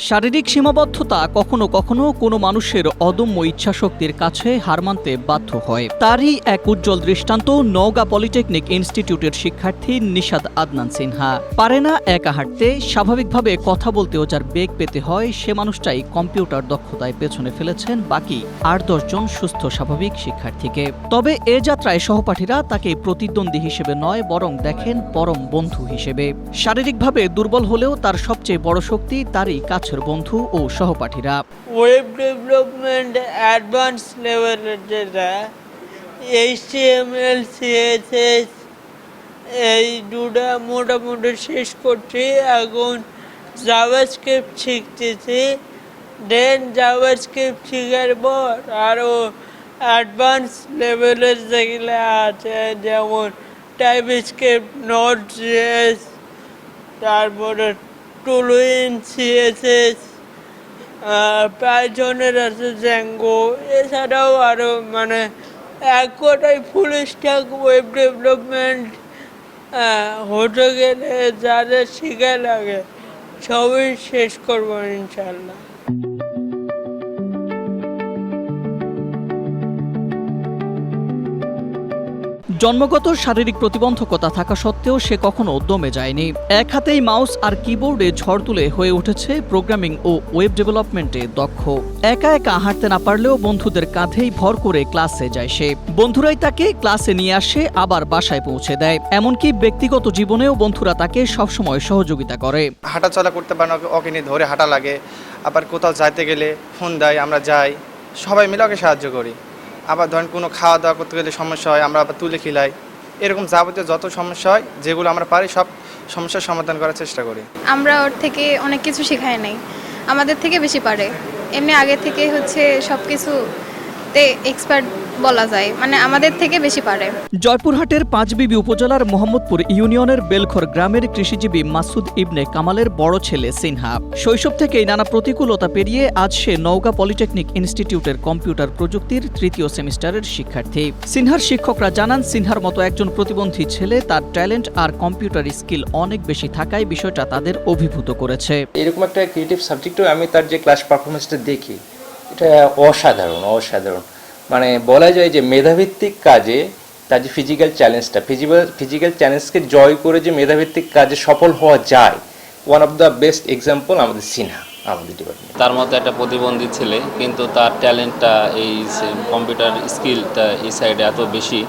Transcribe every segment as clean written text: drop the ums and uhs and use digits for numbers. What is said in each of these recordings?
শারীরিক সীমাবদ্ধতা কখনো কখনো কোনো মানুষের অদম্য ইচ্ছাশক্তির কাছে হার মানতে বাধ্য হয়। তারই এক উজ্জ্বল দৃষ্টান্ত নওগাঁ পলিটেকনিক ইনস্টিটিউটের শিক্ষার্থী নিশাদ আদনান সিনহা। পারে না একা হাঁটতে, স্বাভাবিকভাবে কথা বলতেও যার বেগ পেতে হয়, সে মানুষটাই কম্পিউটার দক্ষতায় পেছনে ফেলেছেন বাকি ৮-১০ জন সুস্থ স্বাভাবিক শিক্ষার্থীকে। তবে এ যাত্রায় সহপাঠীরা তাকে প্রতিদ্বন্দ্বী হিসেবে নয়, বরং দেখেন পরম বন্ধু হিসেবে। শারীরিকভাবে দুর্বল হলেও তার সবচেয়ে বড় শক্তি তারই কাছের বন্ধু ও সহপাঠীরা। ওয়েব ডেভেলপমেন্ট অ্যাডভান্স লেভেলের যেটা HTML CSS এই দুটা মোটামুটি শেষ করছি। এখন জাভাস্ক্রিপ্ট শিখতেছি। দেন জাভাস্ক্রিপ্ট শেখার পর আরও অ্যাডভান্স লেভেলের যেগুলো আছে, যেমন টাইপস্ক্রিপ্ট, Node.js, তারপরে টুলউইন, CSS, পাইথনের আছে জ্যাঙ্গো, এছাড়াও আরও এক কথায় ফুল স্ট্যাক ওয়েব ডেভেলপমেন্ট হতে গেলে যা যা শেখা লাগে সবই শেষ করবো ইনশাল্লাহ। জন্মগত শারীরিক প্রতিবন্ধকতা থাকা সত্ত্বেও সে কখনো দমে যায়নি। এক হাতেই মাউস আর কিবোর্ডে ঝড় তুলে হয়ে উঠেছে প্রোগ্রামিং ও ওয়েব ডেভেলপমেন্টে দক্ষ। একা একা হাঁটতে না পারলেও বন্ধুদের কাঁধেই ভর করে ক্লাসে যায় সে। বন্ধুরাই তাকে ক্লাসে নিয়ে আসে, আবার বাসায় পৌঁছে দেয়। এমনকি ব্যক্তিগত জীবনেও বন্ধুরা তাকে সবসময় সহযোগিতা করে। হাঁটাচলা করতে পারে না, ওকে নিয়ে ধরে হাঁটা লাগে। আবার কোথাও যাইতে গেলে ফোন দেয়, আমরা যাই, সবাই মিলে ওকে সাহায্য করি। আবার ধরেন কোনো খাওয়া দাওয়া করতে গেলে সমস্যা হয়, আমরা আবার তুলে খিলাই। এরকম যাবতীয় যত সমস্যা হয়, যেগুলো আমরা পারি সব সমস্যার সমাধান করার চেষ্টা করি। আমরা ওর থেকে অনেক কিছু শেখাই নাই, আমাদের থেকে বেশি পারে। এমনি আগে থেকে সব কিছুতে এক্সপার্ট বলা যায়, আমাদের থেকে বেশি পারে। জয়পুরহাটের পাঁচবিবি উপজেলার মোহাম্মদপুর ইউনিয়নের বেলখর গ্রামের কৃষিজীবী মাসুদ ইবনে কামালের বড় ছেলে সিনহা। শৈশব থেকেই নানা প্রতিকূলতা পেরিয়ে আজ সে নওগাঁ পলিটেকনিক ইনস্টিটিউটের কম্পিউটার প্রযুক্তির ৩য় সেমিস্টারের শিক্ষার্থী। সিনহার শিক্ষকরা জানান, সিনহার মতো একজন প্রতিবন্ধী ছেলে, তার ট্যালেন্ট আর কম্পিউটার স্কিল অনেক বেশি থাকায় বিষয়টা তাদের অভিভূত করেছে। এরকম একটা ক্রিয়েটিভ সাবজেক্টও আমি তার যে ক্লাস পারফরমেন্সটা দেখি, এটা অসাধারণ। বলা যায় যে মেধাভিত্তিক কাজে তার যে ফিজিক্যাল চ্যালেঞ্জকে জয় করে যে মেধাভিত্তিক কাজে সফল হওয়া যায়, one of the best example আমাদের সিনহা, আমাদের ডিপার্টমেন্ট। তার মতো একটা প্রতিবন্ধী ছেলে, কিন্তু তার ট্যালেন্টটা, এই কম্পিউটার স্কিলটা এই সাইডে এত বেশি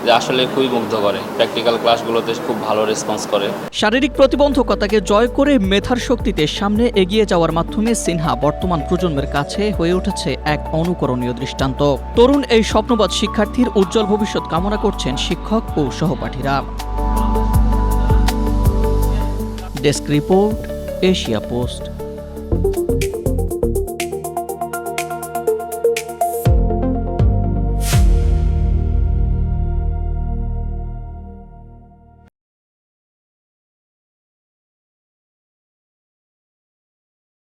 যে আসলে খুবই মুগ্ধ করে। প্র্যাকটিক্যাল ক্লাসগুলোতে খুব ভালো রেসপন্স করে। শারীরিক প্রতিবন্ধকতাকে জয় করে মেধার শক্তিতে সামনে এগিয়ে যাওয়ার মাধ্যমে সিনহা বর্তমান প্রজন্মের কাছে হয়ে উঠেছে এক অনুকরণীয় দৃষ্টান্ত। তরুণ এই স্বপ্নবাদ শিক্ষার্থীর উজ্জ্বল ভবিষ্যৎ কামনা করছেন শিক্ষক ও সহপাঠীরা। Desk report, Asia post.